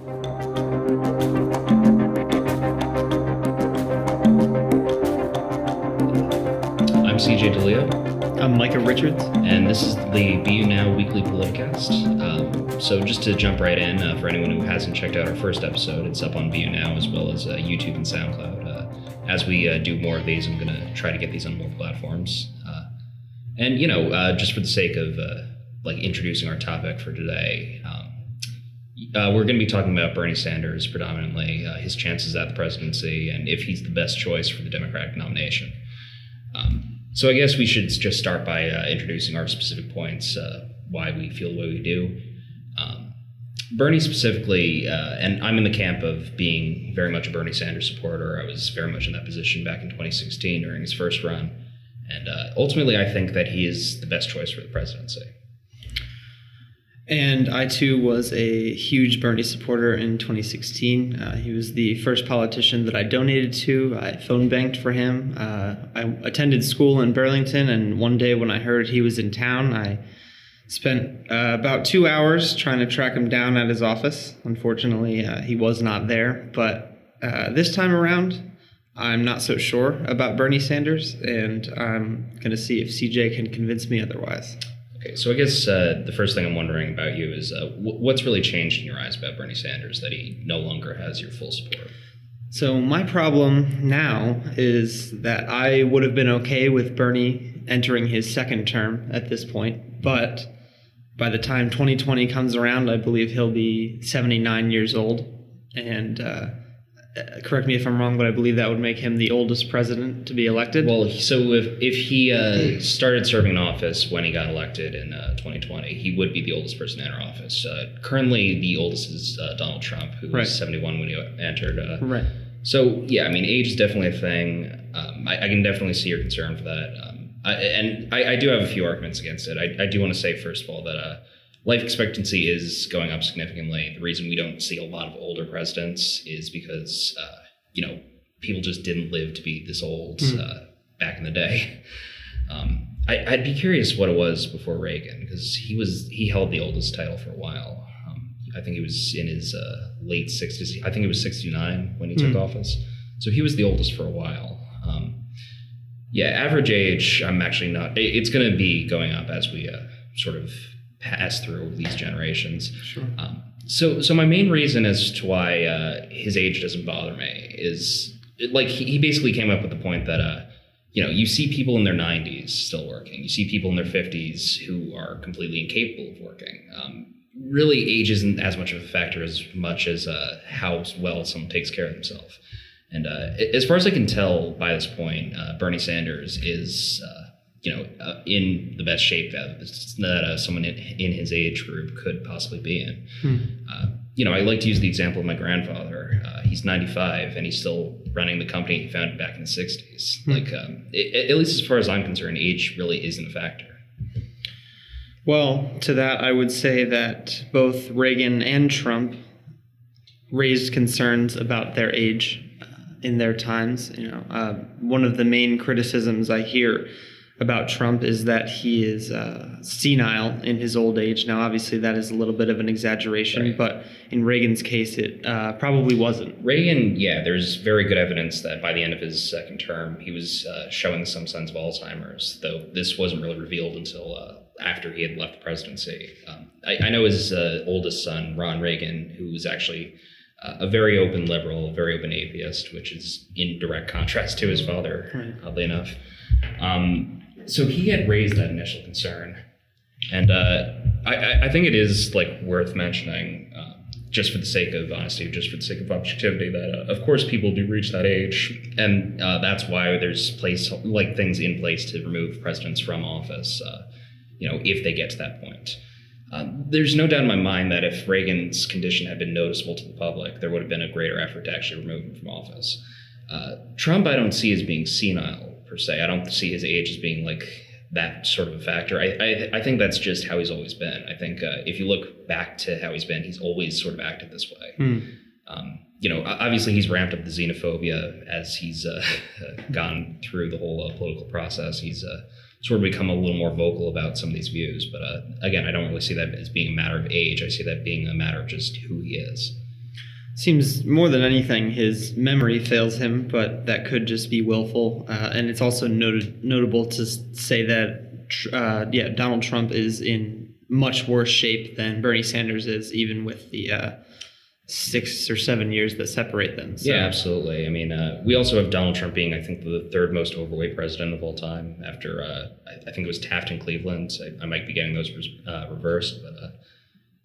I'm CJ DeLeo. I'm Micah Richards. And this is the BU Now weekly Politicast. So just to jump right in, for anyone who hasn't checked out our first episode, it's up on BU Now as well as YouTube and SoundCloud. As we do more of these, I'm going to try to get these on more platforms. And just for the sake of introducing our topic for today, we're going to be talking about Bernie Sanders predominantly, his chances at the presidency, and if he's the best choice for the Democratic nomination. So I guess we should just start by introducing our specific points, why we feel the way we do. Bernie specifically, and I'm in the camp of being very much a Bernie Sanders supporter. I was very much in that position back in 2016 during his first run. And ultimately, I think that he is the best choice for the presidency. And I, too, was a huge Bernie supporter in 2016. He was the first politician that I donated to. I phone banked for him. I attended school in Burlington, and one day when I heard he was in town, I spent about 2 hours trying to track him down at his office. Unfortunately, he was not there. But this time around, I'm not so sure about Bernie Sanders, and I'm going to see if CJ can convince me otherwise. Okay, so I guess the first thing I'm wondering about you is what's really changed in your eyes about Bernie Sanders that he no longer has your full support? So my problem now is that I would have been okay with Bernie entering his second term at this point, but by the time 2020 comes around, I believe he'll be 79 years old, and correct me if I'm wrong, but I believe that would make him the oldest president to be elected. Well, so if he started serving in office when he got elected in 2020, he would be the oldest person to enter office. Currently, the oldest is Donald Trump, who was 71 when he entered. Right. So, yeah, I mean, age is definitely a thing. I can definitely see your concern for that. I do have a few arguments against it. I do want to say, first of all, that life expectancy is going up significantly. The reason we don't see a lot of older presidents is because, people just didn't live to be this old back in the day. I'd be curious what it was before Reagan, because he held the oldest title for a while. I think he was in his late 60s. I think he was 69 when he took office. So he was the oldest for a while. Average age, I'm actually not. It's going to be going up as we sort of pass through these generations. Sure. So my main reason as to why his age doesn't bother me is he basically came up with the point that you see people in their 90s still working. You see people in their 50s who are completely incapable of working. Really, age isn't as much of a factor as much as how well someone takes care of themselves. And as far as I can tell by this point, Bernie Sanders is in the best shape that someone in his age group could possibly be in. I like to use the example of my grandfather. He's 95 and he's still running the company he founded back in the 60s. At least as far as I'm concerned, age really isn't a factor. Well, to that, I would say that both Reagan and Trump raised concerns about their age in their times. One of the main criticisms I hear about Trump is that he is senile in his old age. Now, obviously, that is a little bit of an exaggeration, right. But in Reagan's case, it probably wasn't. Reagan, there's very good evidence that by the end of his second term, he was showing some signs of Alzheimer's, though this wasn't really revealed until after he had left the presidency. I know his oldest son, Ron Reagan, who was actually a very open liberal, a very open atheist, which is in direct contrast to his father, right. Oddly enough. So he had raised that initial concern, and I think it is worth mentioning, just for the sake of honesty, just for the sake of objectivity, that of course people do reach that age, and that's why there's things in place to remove presidents from office, if they get to that point. There's no doubt in my mind that if Reagan's condition had been noticeable to the public, there would have been a greater effort to actually remove him from office. Trump, I don't see as being senile, per se. I don't see his age as being that sort of a factor. I think that's just how he's always been. I think if you look back to how he's been, he's always sort of acted this way. Obviously he's ramped up the xenophobia as he's gone through the whole political process. He's sort of become a little more vocal about some of these views. But again, I don't really see that as being a matter of age. I see that being a matter of just who he is. seems more than anything his memory fails him, but that could just be willful. And it's also notable to say that Donald Trump is in much worse shape than Bernie Sanders is, even with the 6 or 7 years that separate them. So. Yeah, absolutely. I mean, we also have Donald Trump being, I think, the third most overweight president of all time after, I think it was Taft and Cleveland. So I might be getting those reversed, but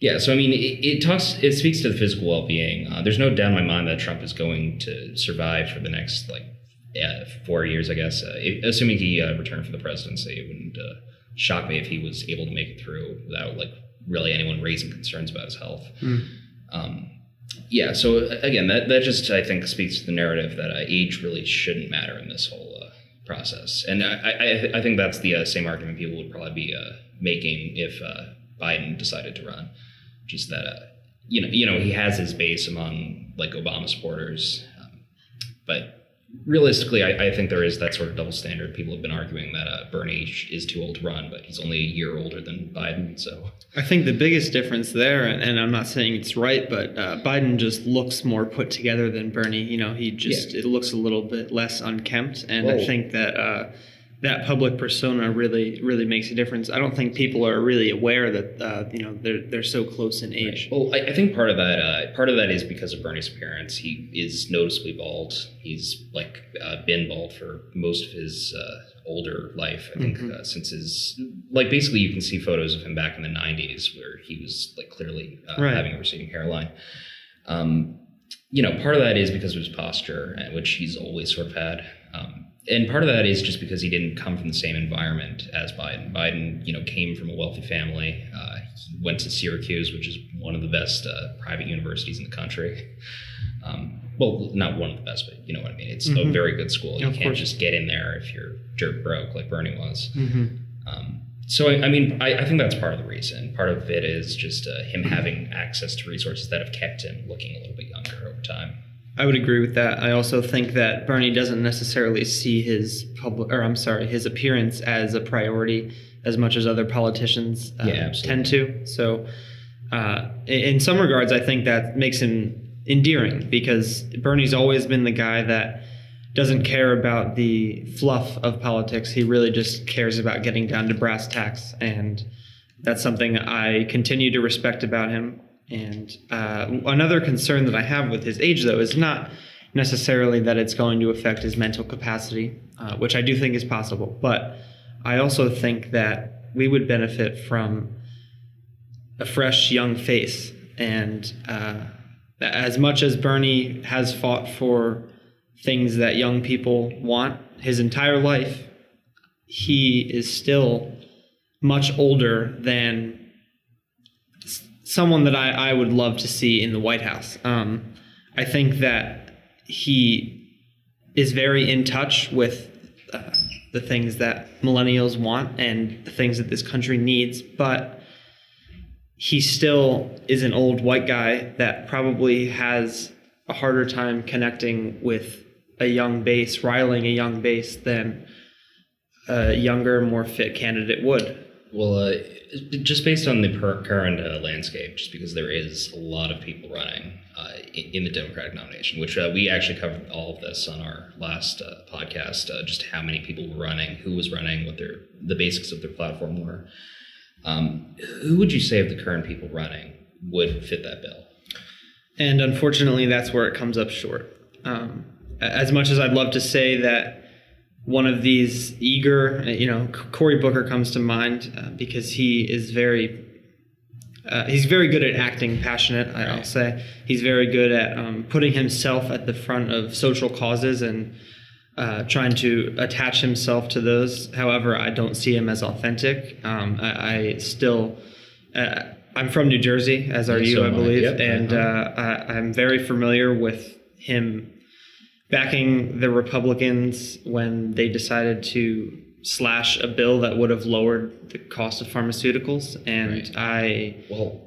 yeah. So I mean, it speaks to the physical well-being. There's no doubt in my mind that Trump is going to survive for the next 4 years, I guess. Assuming he returned for the presidency, it wouldn't shock me if he was able to make it through without really anyone raising concerns about his health. Yeah, so again, that just, I think, speaks to the narrative that age really shouldn't matter in this whole process. And I think that's the same argument people would probably be making if Biden decided to run. Just that, he has his base among, Obama supporters. But realistically, I think there is that sort of double standard. People have been arguing that Bernie is too old to run, but he's only a year older than Biden. So I think the biggest difference there, and I'm not saying it's right, but Biden just looks more put together than Bernie. It looks a little bit less unkempt, and I think that that public persona really, really makes a difference. I don't think people are really aware that they're so close in age. Right. Well, I think part of that is because of Bernie's appearance. He is noticeably bald. He's been bald for most of his older life. I think since his basically you can see photos of him back in the 90s where he was clearly having a receding hairline. Part of that is because of his posture, which he's always sort of had. And part of that is just because he didn't come from the same environment as Biden. Biden, came from a wealthy family. He went to Syracuse, which is one of the best private universities in the country. Well, not one of the best, but you know what I mean. It's a very good school. You can't just get in there if you're dirt broke like Bernie was. So, I think that's part of the reason. Part of it is just him having access to resources that have kept him looking a little bit younger over time. I would agree with that. I also think that Bernie doesn't necessarily see his appearance as a priority as much as other politicians tend to. So, in some regards, I think that makes him endearing because Bernie's always been the guy that doesn't care about the fluff of politics. He really just cares about getting down to brass tacks, and that's something I continue to respect about him. And another concern that I have with his age, though, is not necessarily that it's going to affect his mental capacity, which I do think is possible. But I also think that we would benefit from a fresh, young face. And as much as Bernie has fought for things that young people want his entire life, he is still much older than someone that I would love to see in the White House. I think that he is very in touch with the things that millennials want and the things that this country needs, but he still is an old white guy that probably has a harder time connecting with a young base, riling a young base than a younger, more fit candidate would. Well, just based on the current landscape, just because there is a lot of people running in the Democratic nomination, which we actually covered all of this on our last podcast, just how many people were running, who was running, what the basics of their platform were. Who would you say of the current people running would fit that bill? And unfortunately, that's where it comes up short. As much as I'd love to say that one of these eager, Cory Booker comes to mind because he is he's very good at acting passionate, I'll say. He's very good at putting himself at the front of social causes and trying to attach himself to those. However, I don't see him as authentic. I'm from New Jersey, as are you, I believe. Yep. And I'm very familiar with him backing the Republicans when they decided to slash a bill that would have lowered the cost of pharmaceuticals. And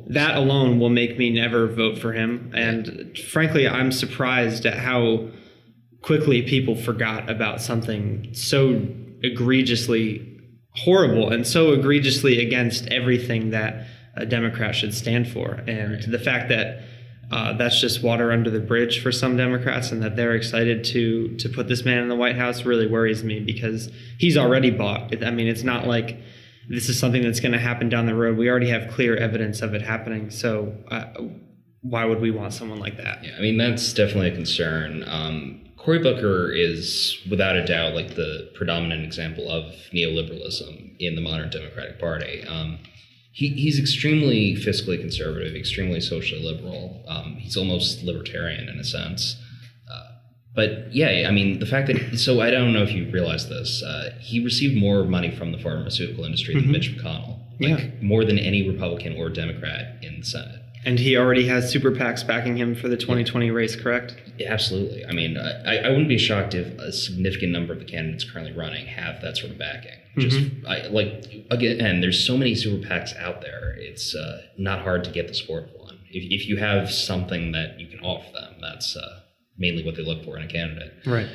that alone will make me never vote for him. And frankly, I'm surprised at how quickly people forgot about something so egregiously horrible and so egregiously against everything that a Democrat should stand for. And the fact that that's just water under the bridge for some Democrats, and that they're excited to put this man in the White House really worries me, because he's already bought. I mean, it's not like this is something that's going to happen down the road. We already have clear evidence of it happening. So why would we want someone like that? Yeah, I mean, that's definitely a concern. Cory Booker is, without a doubt, like the predominant example of neoliberalism in the modern Democratic Party. He's extremely fiscally conservative, extremely socially liberal. He's almost libertarian in a sense. But yeah, I mean, the fact that, so I don't know if you realize this, he received more money from the pharmaceutical industry than Mitch McConnell. More than any Republican or Democrat in the Senate. And he already has super PACs backing him for the 2020 race, correct? Yeah, absolutely. I mean, I wouldn't be shocked if a significant number of the candidates currently running have that sort of backing. Again, there's so many super PACs out there. It's not hard to get the support of one. If you have something that you can offer them, that's mainly what they look for in a candidate. Right.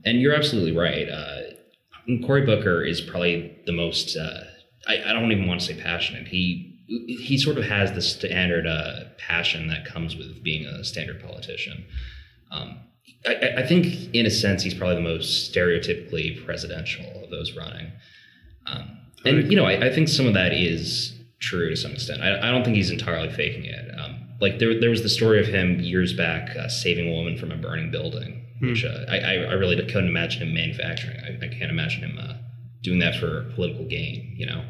And you're absolutely right. Cory Booker is probably the most, I don't even want to say passionate. He sort of has the standard passion that comes with being a standard politician. I think, in a sense, he's probably the most stereotypically presidential of those running. And, you know, I think some of that is true to some extent. I don't think he's entirely faking it. Like, there was the story of him years back saving a woman from a burning building, which I really couldn't imagine him manufacturing. I can't imagine him doing that for political gain, you know?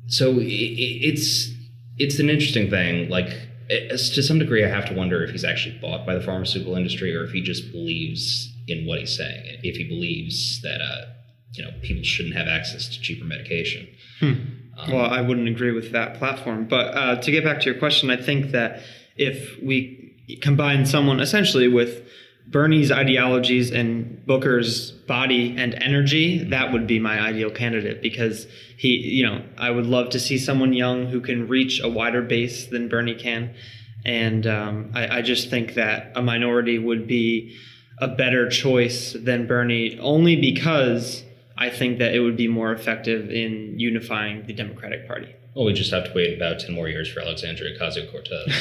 So it's an interesting thing. Like, to some degree, I have to wonder if he's actually bought by the pharmaceutical industry, or if he just believes in what he's saying. If he believes that people shouldn't have access to cheaper medication. Well, I wouldn't agree with that platform. But to get back to your question, I think that if we combine someone essentially with Bernie's ideologies and Booker's body and energy, that would be my ideal candidate, because I would love to see someone young who can reach a wider base than Bernie can. And I just think that a minority would be a better choice than Bernie, only because I think that it would be more effective in unifying the Democratic Party. Well, we just have to wait about 10 more years for Alexandria Ocasio-Cortez,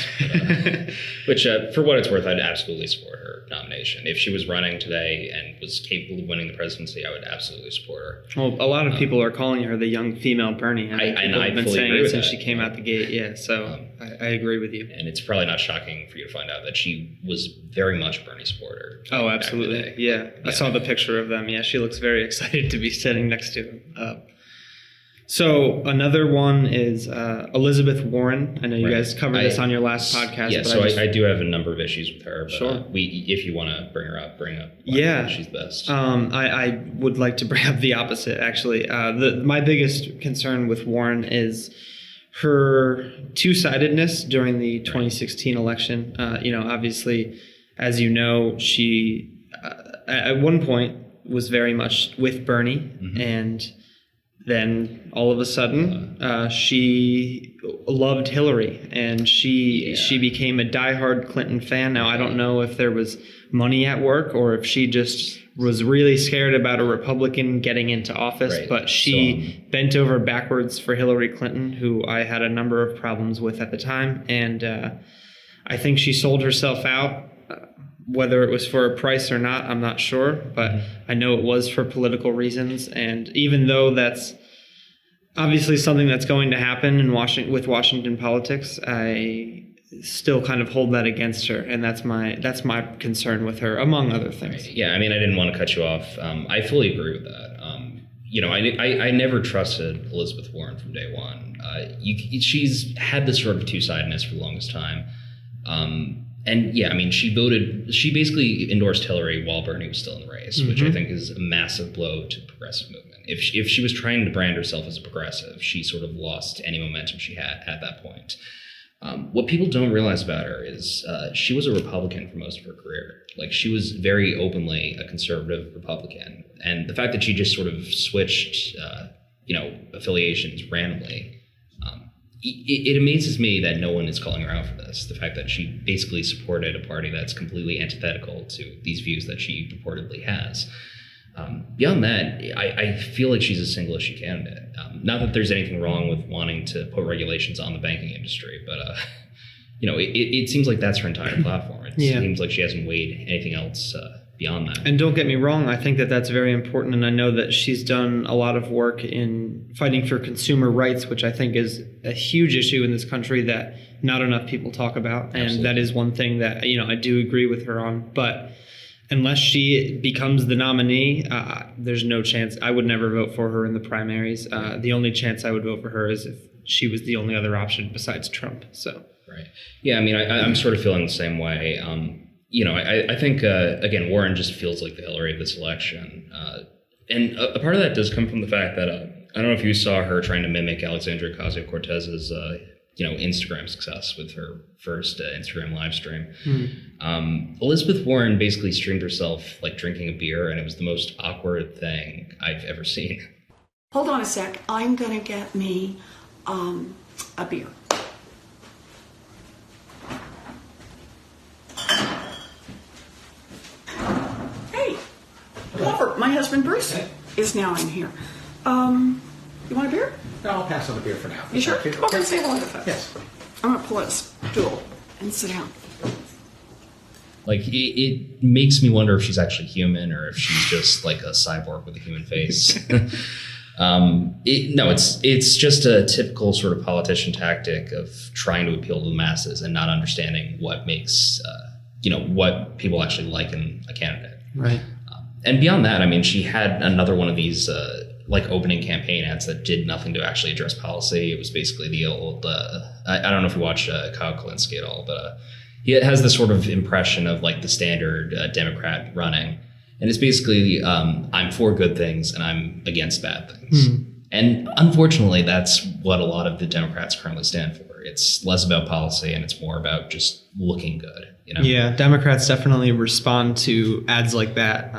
which, for what it's worth, I'd absolutely support her nomination. If she was running today and was capable of winning the presidency, I would absolutely support her. Well, a lot of people are calling her the young female Bernie. I've been saying it since she came out the gate. Yeah, so I agree with you. And it's probably not shocking for you to find out that she was very much a Bernie supporter. Oh, absolutely. Yeah, I saw the picture of them. Yeah, she looks very excited to be sitting next to him. So another one is Elizabeth Warren. I know you guys covered this on your last podcast. Yeah, but I do have a number of issues with her. But sure. If you want to bring up. Yeah, she's best. I would like to bring up the opposite, actually. My biggest concern with Warren is her two-sidedness during the 2016 election. Obviously, as you know, she at one point was very much with Bernie, and then all of a sudden, she loved Hillary, and she became a diehard Clinton fan. Now, I don't know if there was money at work or if she just was really scared about a Republican getting into office, but she bent over backwards for Hillary Clinton, who I had a number of problems with at the time. And I think she sold herself out. Whether it was for a price or not, I'm not sure, but I know it was for political reasons. And even though that's obviously something that's going to happen in Washington politics, I still kind of hold that against her, and that's my concern with her, among other things. Yeah, I mean, I didn't want to cut you off. I fully agree with that. I never trusted Elizabeth Warren from day one. She's had this sort of two-sidedness for the longest time. And yeah, I mean, she basically endorsed Hillary while Bernie was still in the race, which I think is a massive blow to the progressive movement. If she was trying to brand herself as a progressive, she sort of lost any momentum she had at that point. What people don't realize about her is she was a Republican for most of her career. Like, she was very openly a conservative Republican. And the fact that she just sort of switched, affiliations randomly, it amazes me that no one is calling her out for this. The fact that she basically supported a party that's completely antithetical to these views that she purportedly has. Beyond that, I feel like she's a single issue candidate. Not that there's anything wrong with wanting to put regulations on the banking industry, but it seems like that's her entire platform. It seems like she hasn't weighed anything else beyond that. And don't get me wrong, I think that that's very important, and I know that she's done a lot of work in fighting for consumer rights, which I think is a huge issue in this country that not enough people talk about. And Absolutely. That is one thing that, I do agree with her on. But unless she becomes the nominee, there's no chance. I would never vote for her in the primaries. The only chance I would vote for her is if she was the only other option besides Trump. So. Right. Yeah, I mean, I'm sort of feeling the same way. I think, again, Warren just feels like the Hillary of this election. And a part of that does come from the fact that I don't know if you saw her trying to mimic Alexandria Ocasio-Cortez's, Instagram success with her first Instagram live stream. Elizabeth Warren basically streamed herself like drinking a beer, and it was the most awkward thing I've ever seen. Hold on a sec. I'm going to get me a beer. Hey, Robert, my husband Bruce is now in here. You want a beer? No, I'll pass on the beer for now. You sure? Come over and say hello to folks. Yes. I'm going to pull out a stool and sit down. Like, it makes me wonder if she's actually human or if she's just like a cyborg with a human face. It's just a typical sort of politician tactic of trying to appeal to the masses and not understanding what makes, what people actually like in a candidate. Right. And beyond that, I mean, she had another one of these opening campaign ads that did nothing to actually address policy. It was basically the old, I don't know if you watch Kyle Kalinske at all, but he has this sort of impression of like the standard Democrat running. And it's basically, I'm for good things and I'm against bad things. And unfortunately, that's what a lot of the Democrats currently stand for. It's less about policy and it's more about just looking good. Yeah, Democrats definitely respond to ads like that.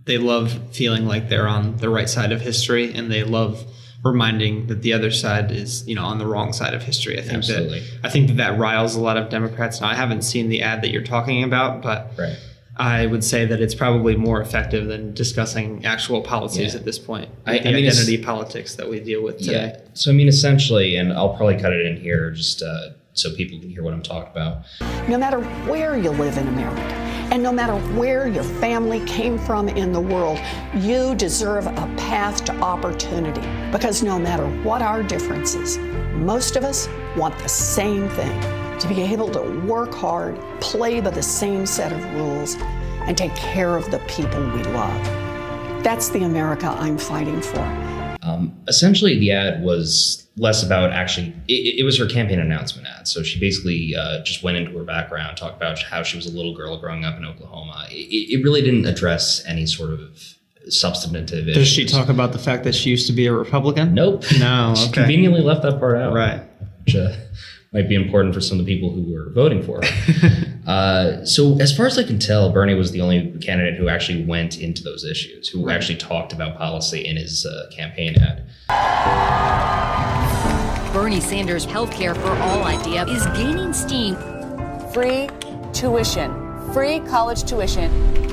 They love feeling like they're on the right side of history, and they love reminding that the other side is, on the wrong side of history. I think that riles a lot of Democrats. Now, I haven't seen the ad that you're talking about, but right. I would say that it's probably more effective than discussing actual policies at this point. Identity politics that we deal with today. Yeah. So, I mean, essentially, and I'll probably cut it in here just so people can hear what I'm talking about. No matter where you live in America, and no matter where your family came from in the world, you deserve a path to opportunity. Because no matter what our differences, most of us want the same thing: to be able to work hard, play by the same set of rules, and take care of the people we love. That's the America I'm fighting for. Essentially, the ad was less about it was her campaign announcement ad. So she basically just went into her background, talked about how she was a little girl growing up in Oklahoma. It really didn't address any sort of substantive issues. Does she talk about the fact that she used to be a Republican? Nope. No, okay. She conveniently left that part out. Right. Which might be important for some of the people who were voting for her. So as far as I can tell, Bernie was the only candidate who actually went into those issues, who actually talked about policy in his campaign ad. Bernie Sanders' healthcare for all idea is gaining steam. Free tuition, free college tuition,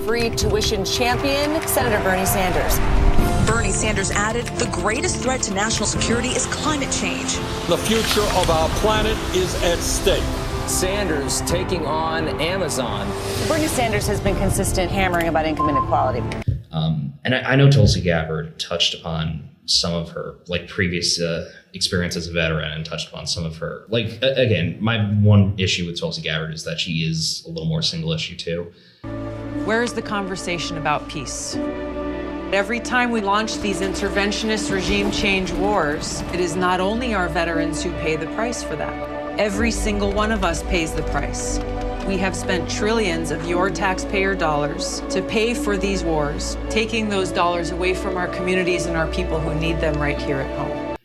free tuition champion, Senator Bernie Sanders. Bernie Sanders added, the greatest threat to national security is climate change. The future of our planet is at stake. Sanders taking on Amazon. Bernie Sanders has been consistent hammering about income inequality. And I know Tulsi Gabbard touched upon some of her previous experience as a veteran and touched upon some of her, again, my one issue with Tulsi Gabbard is that she is a little more single issue too. Where is the conversation about peace? Every time we launch these interventionist regime change wars, it is not only our veterans who pay the price for that. Every single one of us pays the price. We have spent trillions of your taxpayer dollars to pay for these wars, taking those dollars away from our communities and our people who need them right here at home.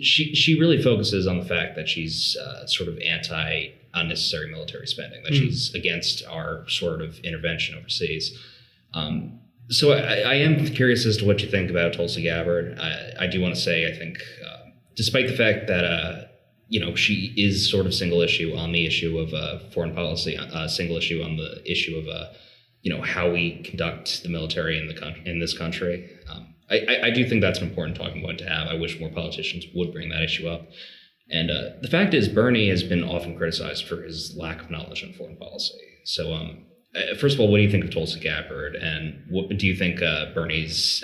She really focuses on the fact that she's sort of anti-unnecessary military spending, that she's against our sort of intervention overseas. So I am curious as to what you think about Tulsi Gabbard. I do want to say, I think, despite the fact that, she is sort of single issue on the issue of foreign policy, single issue on the issue of, how we conduct the military in this country. I do think that's an important talking point to have. I wish more politicians would bring that issue up. And the fact is, Bernie has been often criticized for his lack of knowledge on foreign policy. So, first of all, what do you think of Tulsi Gabbard, and what do you think Bernie's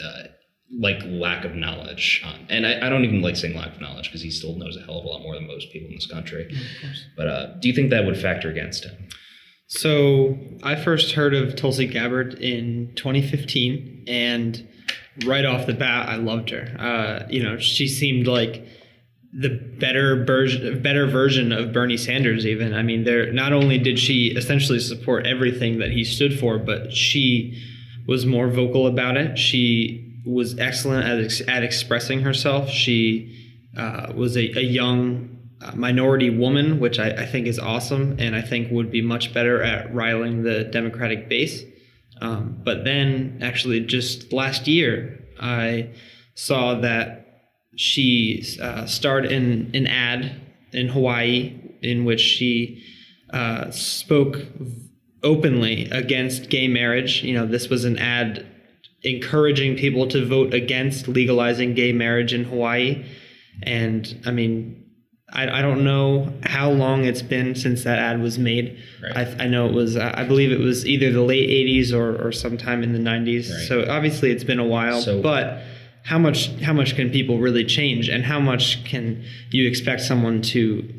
lack of knowledge on? And I don't even like saying lack of knowledge because he still knows a hell of a lot more than most people in this country. Of course. But do you think that would factor against him? So I first heard of Tulsi Gabbard in 2015, and right off the bat, I loved her. She seemed like the better version of Bernie Sanders. Even, I mean, not only did she essentially support everything that he stood for, but she was more vocal about it. She was excellent at expressing herself. She was a young minority woman, which I think is awesome, and I think would be much better at riling the Democratic base. But then, actually, just last year, I saw that she starred in an ad in Hawaii in which she spoke openly against gay marriage. This was an ad encouraging people to vote against legalizing gay marriage in Hawaii. And, I mean, I don't know how long it's been since that ad was made. Right. I know it was, I believe it was either the late 80s or sometime in the 90s. Right. So obviously it's been a while, but how much can people really change, and how much can you expect someone to,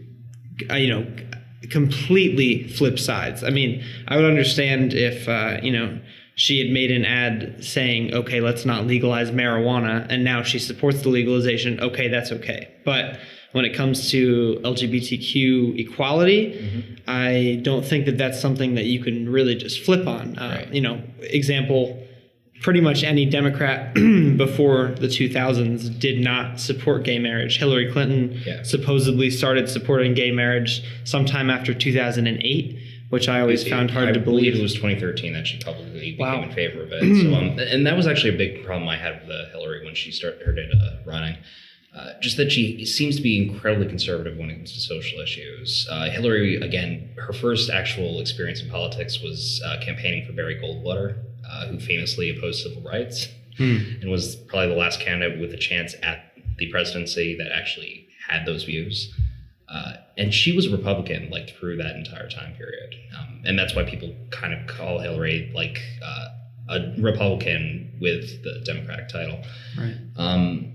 completely flip sides? I mean, I would understand if, she had made an ad saying, okay, let's not legalize marijuana, and now she supports the legalization. Okay, that's okay. But when it comes to LGBTQ equality, I don't think that that's something that you can really just flip on. Example, pretty much any Democrat before the 2000s did not support gay marriage. Hillary Clinton supposedly started supporting gay marriage sometime after 2008, which I always found hard to believe. I believe it was 2013 that she publicly became in favor of it. So, and that was actually a big problem I had with Hillary when she started running. Just that she seems to be incredibly conservative when it comes to social issues. Hillary, again, her first actual experience in politics was campaigning for Barry Goldwater, who famously opposed civil rights and was probably the last candidate with a chance at the presidency that actually had those views. And she was a Republican through that entire time period. And that's why people kind of call Hillary a Republican with the Democratic title. Right.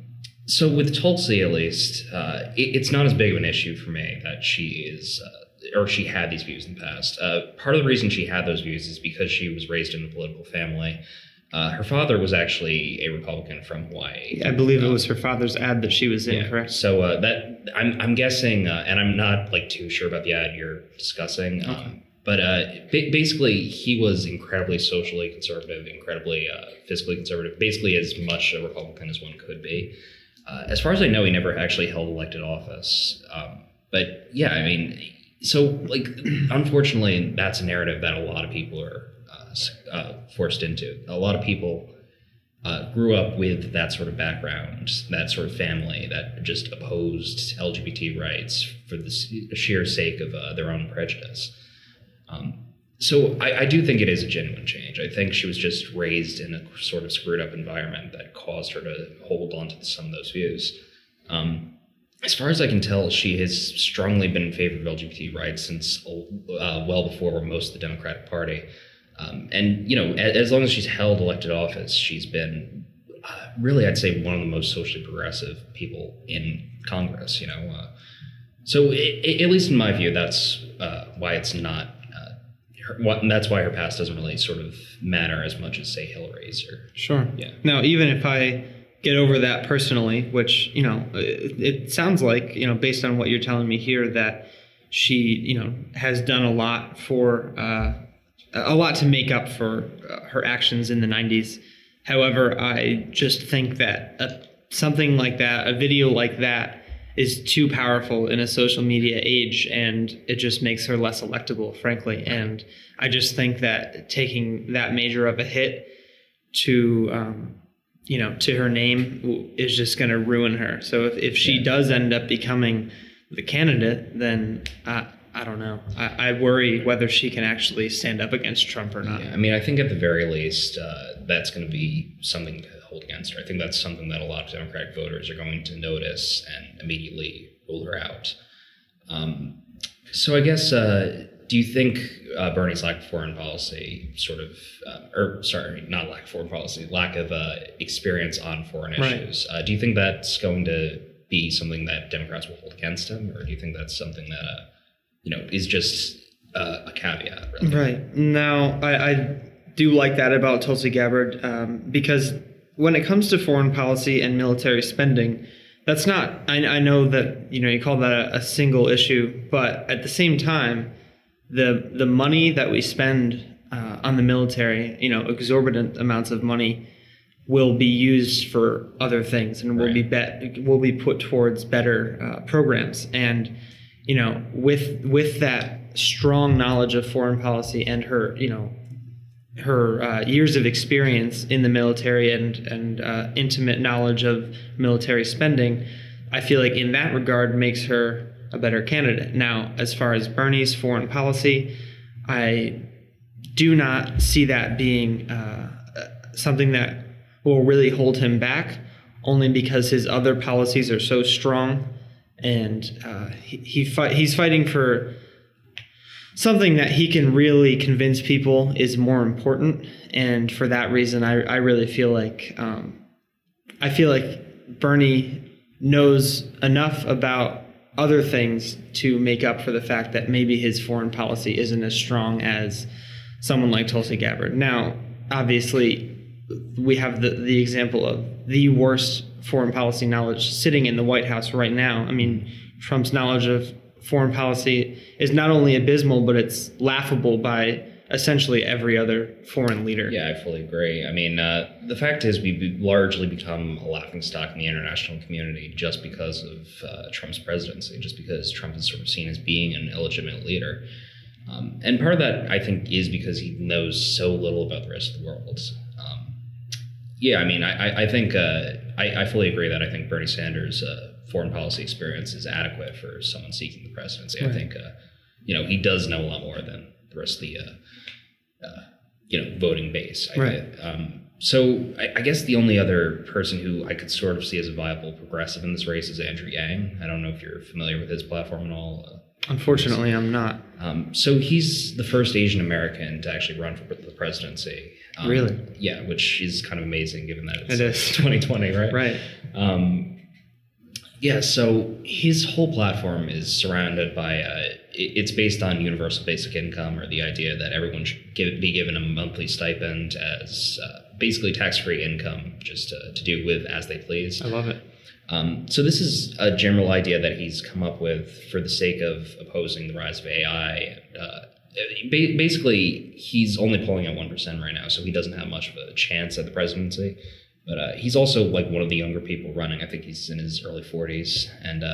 So with Tulsi, at least, it's not as big of an issue for me that she is, or she had these views in the past. Part of the reason she had those views is because she was raised in a political family. Her father was actually a Republican from Hawaii. I believe it was her father's ad that she was in, correct? So I'm guessing, and I'm not too sure about the ad you're discussing. Okay. But basically, he was incredibly socially conservative, incredibly fiscally conservative, basically as much a Republican as one could be. As far as I know, he never actually held elected office. But yeah, I mean, so unfortunately, that's a narrative that a lot of people are forced into. A lot of people grew up with that sort of background, that sort of family that just opposed LGBT rights for the sheer sake of their own prejudice. So I do think it is a genuine change. I think she was just raised in a sort of screwed up environment that caused her to hold on to some of those views. As far as I can tell, she has strongly been in favor of LGBT rights since well before most of the Democratic Party. And, as long as she's held elected office, she's been really, I'd say, one of the most socially progressive people in Congress, So at least in my view, that's why it's not... that's why her past doesn't really sort of matter as much as, say, Hillary's. Sure. Yeah. Now, even if I get over that personally, which, it sounds like, based on what you're telling me here, that she, has done a lot to make up for her actions in the 90s. However, I just think that something like that, a video like that, is too powerful in a social media age, and it just makes her less electable, frankly. And I just think that taking that major of a hit to, to her name is just going to ruin her. So if she does end up becoming the candidate, then I don't know. I worry whether she can actually stand up against Trump or not. Yeah, I mean, I think at the very least, that's going to be something to hold against her. I think that's something that a lot of Democratic voters are going to notice and immediately ruled her out. So I guess, do you think Bernie's lack of foreign policy lack of experience on foreign issues, do you think that's going to be something that Democrats will hold against him, or do you think that's something that, is just a caveat? Really? Right. Now, I do like that about Tulsi Gabbard, because when it comes to foreign policy and military spending, that's not, I know that, you call that a single issue, but at the same time, the money that we spend on the military, exorbitant amounts of money, will be used for other things and will be put towards better programs. And, with that strong knowledge of foreign policy and her years of experience in the military and intimate knowledge of military spending, I feel like in that regard makes her a better candidate. Now, as far as Bernie's foreign policy, I do not see that being something that will really hold him back, only because his other policies are so strong, and he's fighting for something that he can really convince people is more important. And for that reason, I really feel like Bernie knows enough about other things to make up for the fact that maybe his foreign policy isn't as strong as someone like Tulsi Gabbard. Now, obviously, we have the example of the worst foreign policy knowledge sitting in the White House right now. I mean, Trump's knowledge of foreign policy is not only abysmal, but it's laughable by essentially every other foreign leader. Yeah, I fully agree. I mean, the fact is we've largely become a laughingstock in the international community just because of Trump's presidency, just because Trump is sort of seen as being an illegitimate leader. And part of that, I think, is because he knows so little about the rest of the world. I mean, I think I fully agree that I think Bernie Sanders' foreign policy experience is adequate for someone seeking the presidency. Right. I think, he does know a lot more than the rest of the, voting base. Right. So I guess the only other person who I could sort of see as a viable progressive in this race is Andrew Yang. I don't know if you're familiar with his platform at all. Unfortunately, I'm not. So he's the first Asian American to actually run for the presidency. Really? Yeah, which is kind of amazing given that it is 2020, right? Right. So his whole platform is surrounded by, it's based on universal basic income, or the idea that everyone should be given a monthly stipend as basically tax-free income just to do with as they please. I love it. So this is a general idea that he's come up with for the sake of opposing the rise of AI. Basically, he's only polling at 1% right now, so he doesn't have much of a chance at the presidency. But he's also like one of the younger people running. I think he's in his early 40s, and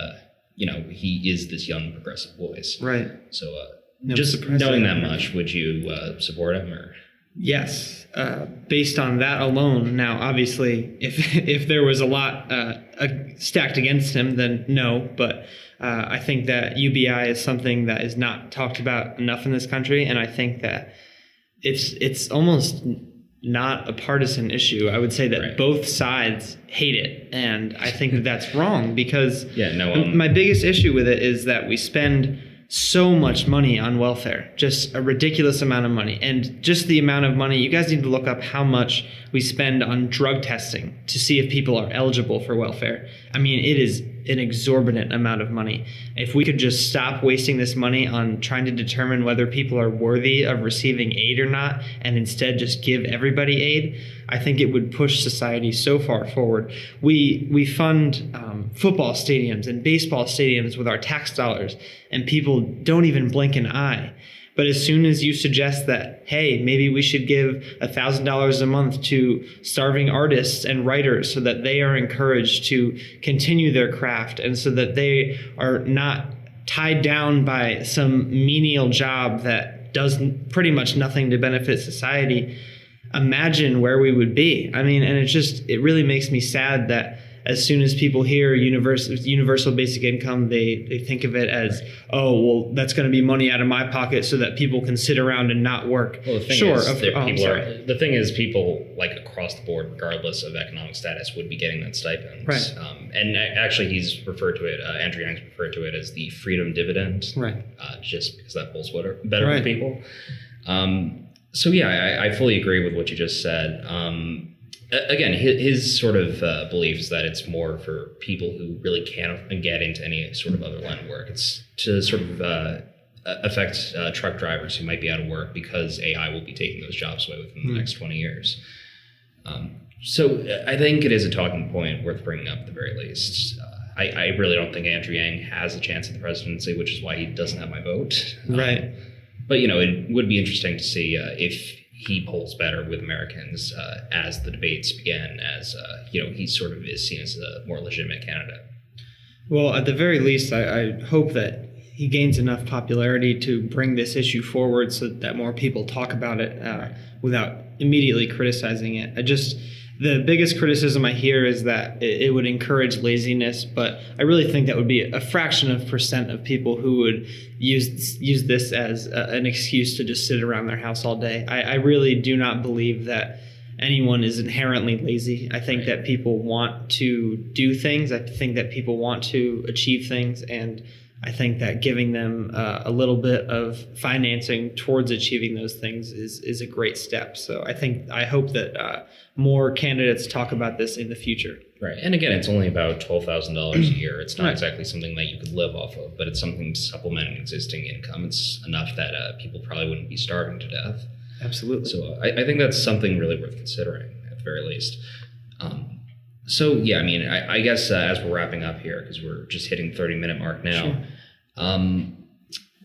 he is this young progressive voice. Right. So just knowing that much, would you support him? Or? Yes, based on that alone. Now, obviously, if there was a lot stacked against him, then no. But I think that UBI is something that is not talked about enough in this country, and I think that it's almost not a partisan issue. I would say that both sides hate it, and I think that that's wrong because my biggest issue with it is that we spend so much money on welfare, just a ridiculous amount of money. And just the amount of money, you guys need to look up how much we spend on drug testing to see if people are eligible for welfare. I mean, it is an exorbitant amount of money. If we could just stop wasting this money on trying to determine whether people are worthy of receiving aid or not, and instead just give everybody aid, I think it would push society so far forward. We fund football stadiums and baseball stadiums with our tax dollars, and people don't even blink an eye. But as soon as you suggest that, hey, maybe we should give $1,000 a month to starving artists and writers so that they are encouraged to continue their craft and so that they are not tied down by some menial job that does pretty much nothing to benefit society, imagine where we would be. I mean, and it really makes me sad that as soon as people hear universal basic income, they think of it as, oh, well, that's going to be money out of my pocket so that people can sit around and not work. Well, the thing is, people like across the board, regardless of economic status, would be getting that stipend. Right. And actually, he's referred to it. Andrew Yang's referred to it as the freedom dividend. Right. Just because that holds better for people. So yeah, I fully agree with what you just said. Again, his sort of belief is that it's more for people who really can't get into any sort of other line of work. It's to sort of affect truck drivers who might be out of work because AI will be taking those jobs away within the next 20 years. So I think it is a talking point worth bringing up at the very least. I really don't think Andrew Yang has a chance at the presidency, which is why he doesn't have my vote. Right. But, it would be interesting to see if he polls better with Americans as the debates begin, as, he sort of is seen as a more legitimate candidate. Well, at the very least, I hope that he gains enough popularity to bring this issue forward so that more people talk about it without immediately criticizing it. The biggest criticism I hear is that it would encourage laziness, but I really think that would be a fraction of % of people who would use this as an excuse to just sit around their house all day. I really do not believe that anyone is inherently lazy. I think that people want to do things. I think that people want to achieve things, and I think that giving them a little bit of financing towards achieving those things is a great step. So I hope that more candidates talk about this in the future. Right. And again, it's only about $12,000 a year. It's not exactly something that you could live off of, but it's something to supplement an existing income. It's enough that people probably wouldn't be starving to death. Absolutely. So I think that's something really worth considering at the very least. So, yeah, I mean, I guess as we're wrapping up here, because we're just hitting the 30-minute mark now,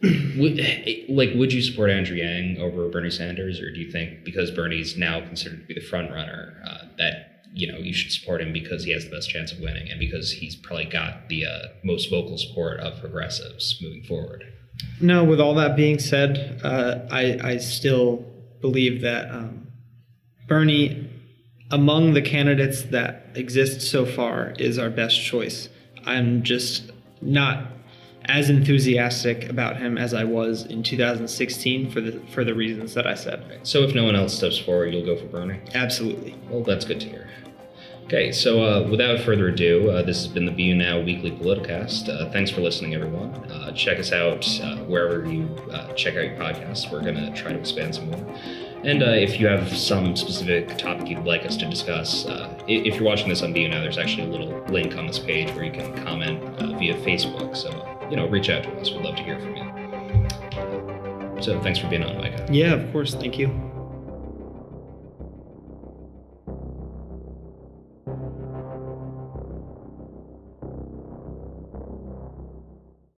would you support Andrew Yang over Bernie Sanders, or do you think because Bernie's now considered to be the front runner that, you should support him because he has the best chance of winning and because he's probably got the most vocal support of progressives moving forward? No, with all that being said, I still believe that Bernie, among the candidates that exist so far, is our best choice. I'm just not as enthusiastic about him as I was in 2016 for the reasons that I said. So if no one else steps forward, you'll go for Bernie? Absolutely. Well, that's good to hear. Okay, so without further ado, this has been the View Now Weekly Politicast. Thanks for listening, everyone. Check us out wherever you check out your podcasts. We're going to try to expand some more. And if you have some specific topic you'd like us to discuss, if you're watching this on View Now, there's actually a little link on this page where you can comment via Facebook. So, reach out to us. We'd love to hear from you. So thanks for being on, Micah. Yeah, of course. Thank you.